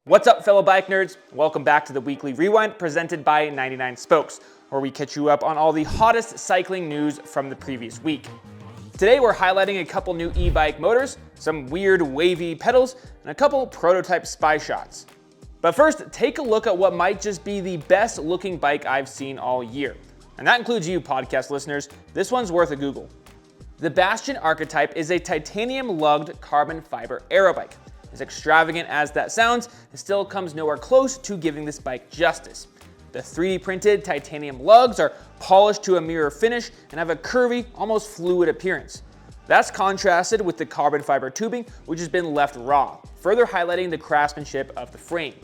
What's up, fellow bike nerds? Welcome back to the Weekly Rewind presented by 99 Spokes, where we catch you up on all the hottest cycling news from the previous week. Today we're highlighting a couple new e-bike motors, some weird wavy pedals, and a couple prototype spy shots. But first, take a look at what might just be the best looking bike I've seen all year. And that includes you, podcast listeners. This one's worth a Google. The Bastion archetype is a titanium lugged carbon fiber aero bike. As extravagant as that sounds, it still comes nowhere close to giving this bike justice. The 3D printed titanium lugs are polished to a mirror finish and have a curvy, almost fluid appearance. That's contrasted with the carbon fiber tubing, which has been left raw, further highlighting the craftsmanship of the frame.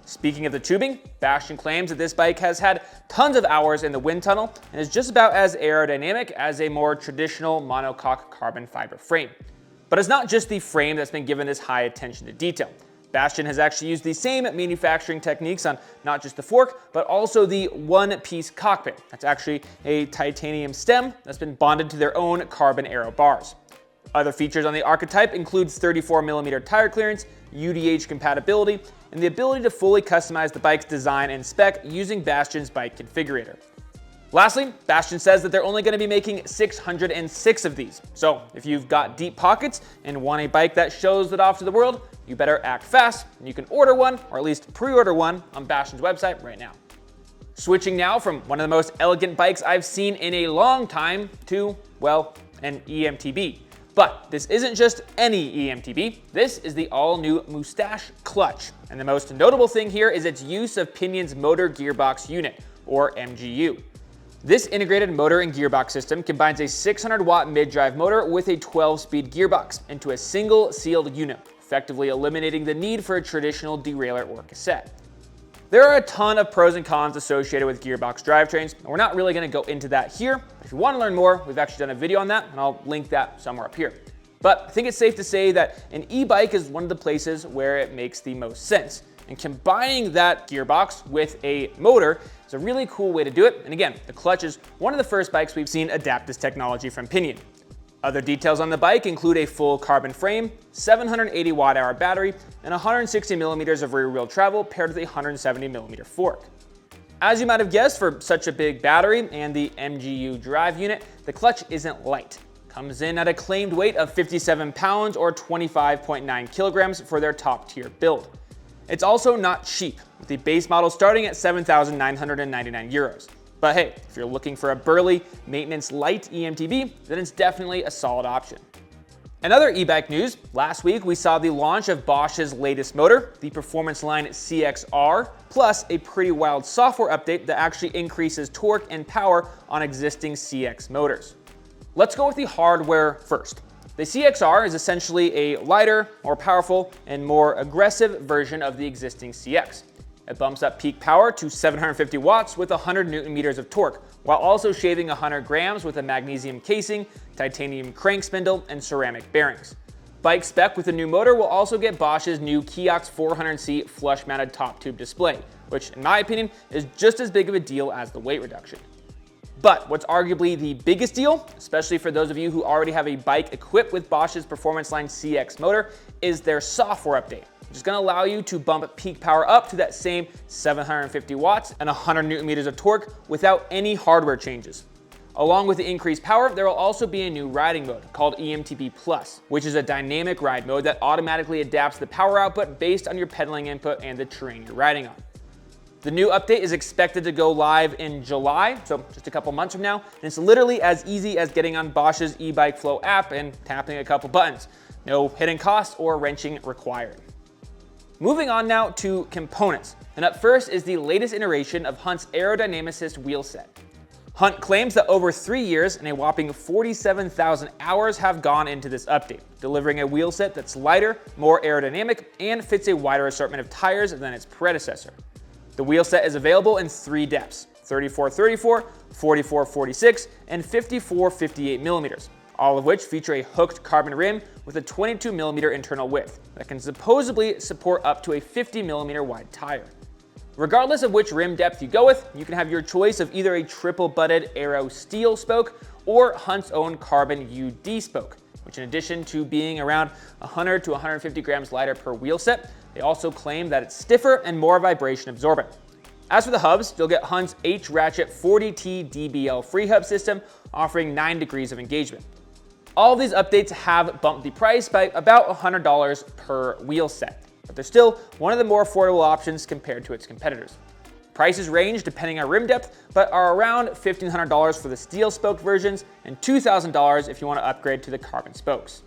Speaking of the tubing, Bastion claims that this bike has had tons of hours in the wind tunnel and is just about as aerodynamic as a more traditional monocoque carbon fiber frame. But it's not just the frame that's been given this high attention to detail. Bastion has actually used the same manufacturing techniques on not just the fork, but also the one-piece cockpit. That's actually a titanium stem that's been bonded to their own carbon aero bars. Other features on the archetype includes 34mm tire clearance, UDH compatibility, and the ability to fully customize the bike's design and spec using Bastion's bike configurator. Lastly, Bastion says that they're only going to be making 606 of these. So if you've got deep pockets and want a bike that shows it off to the world, you better act fast, and you can order one, or at least pre-order one, on Bastion's website right now. Switching now from one of the most elegant bikes I've seen in a long time to, well, an E-MTB. But this isn't just any E-MTB, this is the all-new Moustache Clutch. And the most notable thing here is its use of Pinion's motor gearbox unit, or MGU. This integrated motor and gearbox system combines a 600-watt mid-drive motor with a 12-speed gearbox into a single sealed unit, effectively eliminating the need for a traditional derailleur or cassette. There are a ton of pros and cons associated with gearbox drivetrains, and we're not really going to go into that here. But if you want to learn more, we've actually done a video on that, and I'll link that somewhere up here. But I think it's safe to say that an e-bike is one of the places where it makes the most sense. And combining that gearbox with a motor is a really cool way to do it. And again, the Clutch is one of the first bikes we've seen adapt this technology from Pinion. Other details on the bike include a full carbon frame, 780 watt-hour battery, and 160 millimeters of rear wheel travel paired with a 170 millimeter fork. As you might have guessed, for such a big battery and the MGU drive unit, the Clutch isn't light. Comes in at a claimed weight of 57 pounds or 25.9 kilograms for their top tier build. It's also not cheap, with the base model starting at 7,999 euros. But hey, if you're looking for a burly, maintenance light E-MTB, then it's definitely a solid option. In other e-bike news, last week we saw the launch of Bosch's latest motor, the Performance Line CXR, plus a pretty wild software update that actually increases torque and power on existing CX motors. Let's go with the hardware first. The CXR is essentially a lighter, more powerful, and more aggressive version of the existing CX. It bumps up peak power to 750 watts with 100 newton meters of torque, while also shaving 100 grams with a magnesium casing, titanium crank spindle, and ceramic bearings. Bike spec with the new motor will also get Bosch's new Kiox 400C flush-mounted top tube display, which in my opinion is just as big of a deal as the weight reduction. But what's arguably the biggest deal, especially for those of you who already have a bike equipped with Bosch's Performance Line CX motor, is their software update, which is going to allow you to bump peak power up to that same 750 watts and 100 newton meters of torque without any hardware changes. Along with the increased power, there will also be a new riding mode called E-MTB Plus, which is a dynamic ride mode that automatically adapts the power output based on your pedaling input and the terrain you're riding on. The new update is expected to go live in July, so just a couple months from now, and it's literally as easy as getting on Bosch's eBike Flow app and tapping a couple buttons. No hidden costs or wrenching required. Moving on now to components, and up first is the latest iteration of Hunt's aerodynamicist wheel set. Hunt claims that over 3 years and a whopping 47,000 hours have gone into this update, delivering a wheel set that's lighter, more aerodynamic, and fits a wider assortment of tires than its predecessor. The wheel set is available in 3 depths, 34-34, 44-46, and 54-58 millimeters, all of which feature a hooked carbon rim with a 22 millimeter internal width that can supposedly support up to a 50 millimeter wide tire. Regardless of which rim depth you go with, you can have your choice of either a triple butted Aero steel spoke or Hunt's own carbon UD spoke, which in addition to being around 100 to 150 grams lighter per wheel set, they also claim that it's stiffer and more vibration absorbent. As for the hubs, you'll get Hunt's H-Ratchet 40T DBL free hub system, offering 9 degrees of engagement. All of these updates have bumped the price by about $100 per wheel set, but they're still one of the more affordable options compared to its competitors. Prices range depending on rim depth, but are around $1,500 for the steel spoked versions and $2,000 if you want to upgrade to the carbon spokes.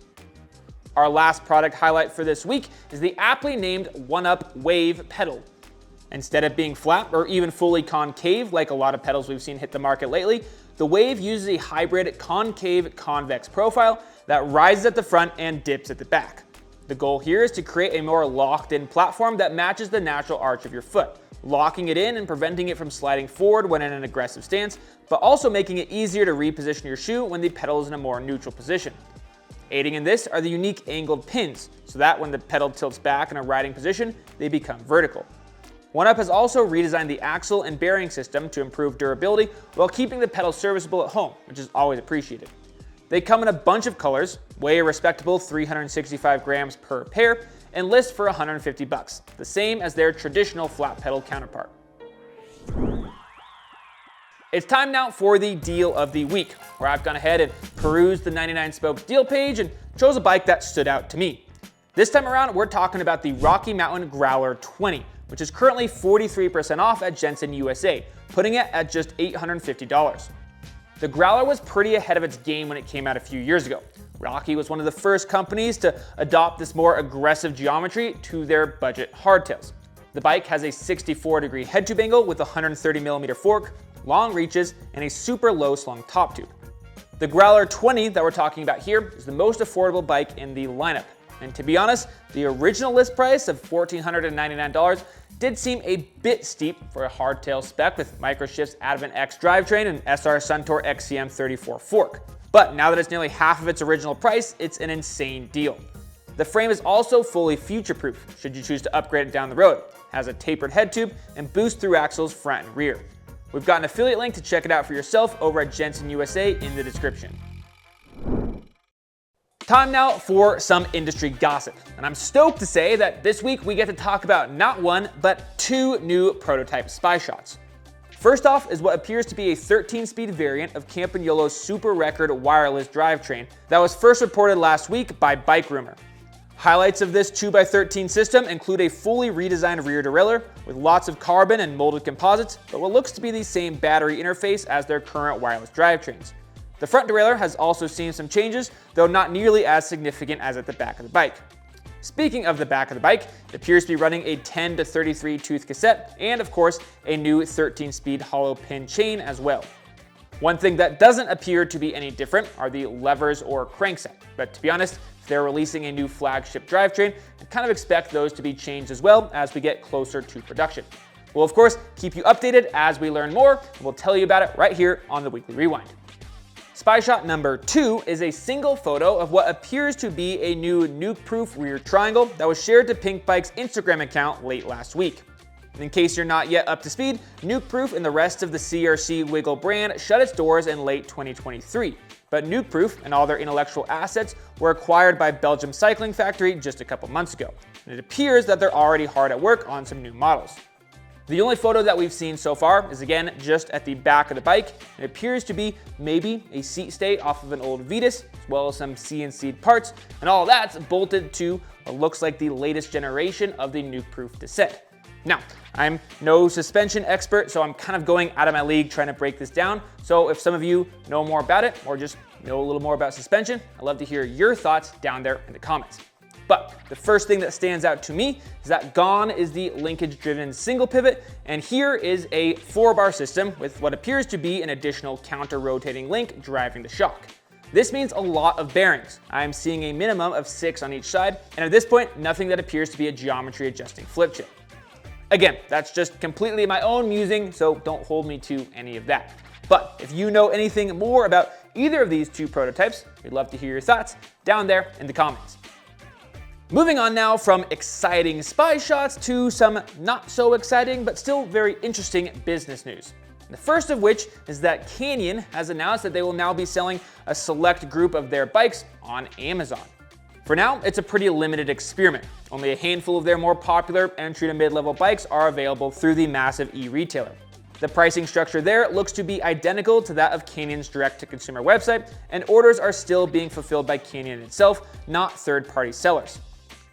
Our last product highlight for this week is the aptly named OneUp Wave pedal. Instead of being flat or even fully concave like a lot of pedals we've seen hit the market lately, the Wave uses a hybrid concave-convex profile that rises at the front and dips at the back. The goal here is to create a more locked-in platform that matches the natural arch of your foot, locking it in and preventing it from sliding forward when in an aggressive stance, but also making it easier to reposition your shoe when the pedal is in a more neutral position. Aiding in this are the unique angled pins, so that when the pedal tilts back in a riding position, they become vertical. OneUp has also redesigned the axle and bearing system to improve durability while keeping the pedal serviceable at home, which is always appreciated. They come in a bunch of colors, weigh a respectable 365 grams per pair, and list for $150, the same as their traditional flat pedal counterpart. It's time now for the deal of the week, where I've gone ahead and perused the 99 Spokes deal page and chose a bike that stood out to me. This time around, we're talking about the Rocky Mountain Growler 20, which is currently 43% off at Jensen USA, putting it at just $850. The Growler was pretty ahead of its game when it came out a few years ago. Rocky was one of the first companies to adopt this more aggressive geometry to their budget hardtails. The bike has a 64-degree head tube angle with a 130mm fork, long reaches, and a super low slung top tube. The Growler 20 that we're talking about here is the most affordable bike in the lineup. And to be honest, the original list price of $1,499 did seem a bit steep for a hardtail spec with Microshift's Advent X drivetrain and SR Suntour XCM 34 fork. But now that it's nearly half of its original price, it's an insane deal. The frame is also fully future-proof should you choose to upgrade it down the road. It has a tapered head tube and boost-through axles front and rear. We've got an affiliate link to check it out for yourself over at Jensen USA in the description. Time now for some industry gossip, and I'm stoked to say that this week we get to talk about not one, but 2 new prototype spy shots. First off is what appears to be a 13-speed variant of Campagnolo's Super Record wireless drivetrain that was first reported last week by Bike Rumor. Highlights of this 2x13 system include a fully redesigned rear derailleur with lots of carbon and molded composites, but what looks to be the same battery interface as their current wireless drivetrains. The front derailleur has also seen some changes, though not nearly as significant as at the back of the bike. Speaking of the back of the bike, it appears to be running a 10 to 33 tooth cassette and of course a new 13-speed hollow pin chain as well. One thing that doesn't appear to be any different are the levers or crankset, but to be honest, if they're releasing a new flagship drivetrain, I kind of expect those to be changed as well as we get closer to production. We'll of course keep you updated as we learn more, and we'll tell you about it right here on the Weekly Rewind. Spy shot number 2 is a single photo of what appears to be a new Nukeproof rear triangle that was shared to Pinkbike's Instagram account late last week. In case you're not yet up to speed, Nukeproof and the rest of the CRC Wiggle brand shut its doors in late 2023, but Nukeproof and all their intellectual assets were acquired by Belgium Cycling Factory just a couple months ago, and it appears that they're already hard at work on some new models. The only photo that we've seen so far is again just at the back of the bike. It appears to be maybe a seat stay off of an old Vetus, as well as some CNC'd parts, and all that's bolted to what looks like the latest generation of the Nukeproof cassette. Now, I'm no suspension expert, so I'm kind of going out of my league trying to break this down. So if some of you know more about it or just know a little more about suspension, I'd love to hear your thoughts down there in the comments. But the first thing that stands out to me is that gone is the linkage-driven single pivot, and here is a 4-bar system with what appears to be an additional counter-rotating link driving the shock. This means a lot of bearings. I'm seeing a minimum of 6 on each side, and at this point, nothing that appears to be a geometry-adjusting flip chip. Again, that's just completely my own musing, so don't hold me to any of that. But if you know anything more about either of these 2 prototypes, we'd love to hear your thoughts down there in the comments. Moving on now from exciting spy shots to some not so exciting but still very interesting business news. The first of which is that Pinion has announced that they will now be selling a select group of their bikes on Amazon. For now, it's a pretty limited experiment. Only a handful of their more popular entry to mid-level bikes are available through the massive e-retailer. The pricing structure there looks to be identical to that of Pinion's direct-to-consumer website, and orders are still being fulfilled by Pinion itself, not third-party sellers.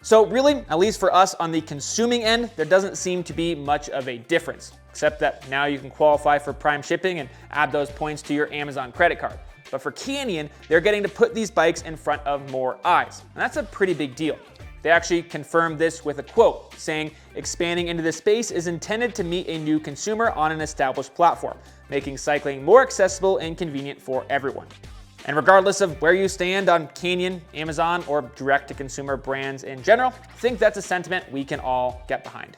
So really, at least for us on the consuming end, there doesn't seem to be much of a difference, except that now you can qualify for Prime shipping and add those points to your Amazon credit card. But for Pinion, they're getting to put these bikes in front of more eyes, and that's a pretty big deal. They actually confirmed this with a quote, saying, "Expanding into this space is intended to meet a new consumer on an established platform, making cycling more accessible and convenient for everyone." And regardless of where you stand on Pinion, Amazon, or direct-to-consumer brands in general, I think that's a sentiment we can all get behind.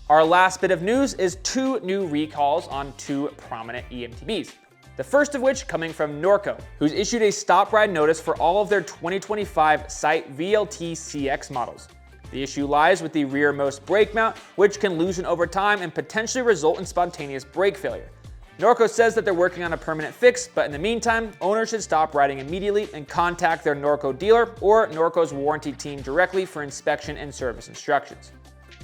Our last bit of news is 2 new recalls on 2 prominent E-MTBs. The first of which coming from Norco, who's issued a stop ride notice for all of their 2025 Sight VLT CX models. The issue lies with the rearmost brake mount, which can loosen over time and potentially result in spontaneous brake failure. Norco says that they're working on a permanent fix, but in the meantime, owners should stop riding immediately and contact their Norco dealer or Norco's warranty team directly for inspection and service instructions.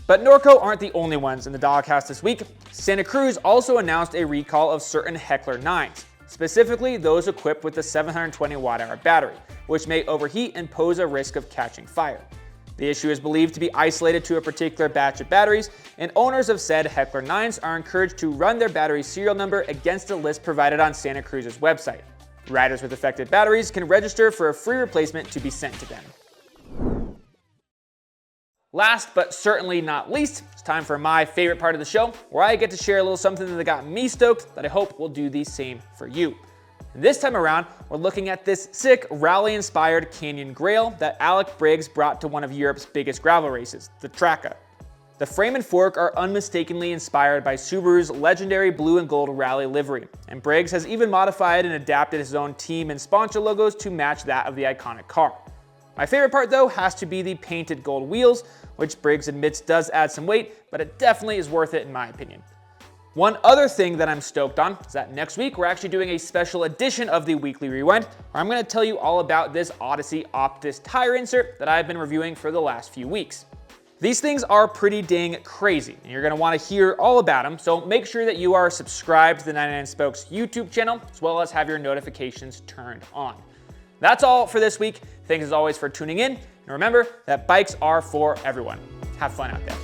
But Norco aren't the only ones in the doghouse this week. Santa Cruz also announced a recall of certain Heckler 9s, specifically those equipped with the 720 watt-hour battery, which may overheat and pose a risk of catching fire. The issue is believed to be isolated to a particular batch of batteries, and owners of said Heckler 9s are encouraged to run their battery serial number against a list provided on Santa Cruz's website. Riders with affected batteries can register for a free replacement to be sent to them. Last but certainly not least, it's time for my favorite part of the show, where I get to share a little something that got me stoked that I hope will do the same for you. And this time around, we're looking at this sick rally-inspired Canyon Grail that Alec Briggs brought to one of Europe's biggest gravel races, the Traca. The frame and fork are unmistakably inspired by Subaru's legendary blue and gold rally livery, and Briggs has even modified and adapted his own team and sponsor logos to match that of the iconic car. My favorite part though has to be the painted gold wheels, which Briggs admits does add some weight, but it definitely is worth it in my opinion. One other thing that I'm stoked on is that next week we're actually doing a special edition of the Weekly Rewind, where I'm going to tell you all about this Odyssey Optus tire insert that I've been reviewing for the last few weeks. These things are pretty dang crazy, and you're going to want to hear all about them, so make sure that you are subscribed to the 99 Spokes YouTube channel, as well as have your notifications turned on. That's all for this week. Thanks as always for tuning in, and remember that bikes are for everyone. Have fun out there.